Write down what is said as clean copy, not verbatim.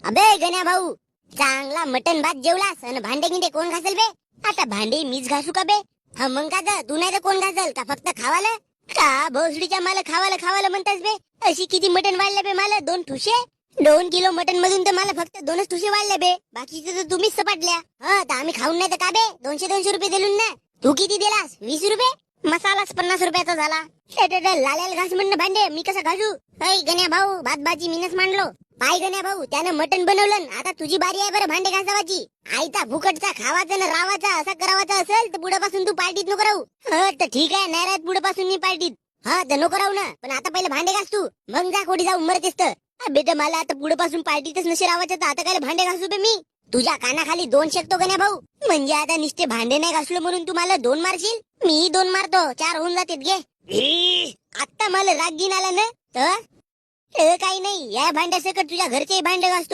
अबे गण्या भाऊ, चांगला मटन भात जेवलास आणि भांडे गिंडे कोण घासेल बे? आता भांडे मीच घासू का बे? हा मग का तू नाही तर कोण घासल का फक्त खावाला? का भोसडीच्या मला खावाला खावाला म्हणतास बे? अशी किती मटन वाढले बे मला? 2 ठुशे? 2 किलो मटन मधून तर मला फक्त 2च ठुशे वाढले बे. बाकीचे तर तुम्हीच सपाटल्या. हा तर आम्ही खाऊन नाही तर का बे? 200 रुपये दिलून ना. तू किती दिलास? 20 रुपये? मसालाच 50 रुपयाचा झाला. लाल्याला घास म्हणणं भांडे मी कसं घासू? ऐ गण्या भाऊ, भात भाजी मीनच मांडलो. पाय गण्या भाऊ, त्यानं मटण बनवलं. आता तुझी बारी आहे बरं भांडे घासावाची. आईचा फुकटचा खावाचा ना रावाचा असा करावाचा असेल तर पुढेपासून तू पार्टीत नको राहू. तर ठीक आहे, नाही राहत पुढेपासून मी पार्टीत. हा तर नको राहू ना, पण आता पहिले भांडे घास तू, मग जा खोडी जाऊ मरतेस तर. अबे तर मला आता पुढेपासून पार्टीतच नसे रावायचं तर आता काय भांडे घासू बे मी? तुझ्या कानाखाली 2 शकतो गण्या भाऊ. म्हणजे आता नुसते भांडे नाही घासलो म्हणून तू मला 2 मारशील? मी 2 मारतो, 4 होऊन जातात घे. आता मला राग घेऊन आला ना तर काही नाही, या भांड्यासकट तुझ्या घरचे भांडे घासतो.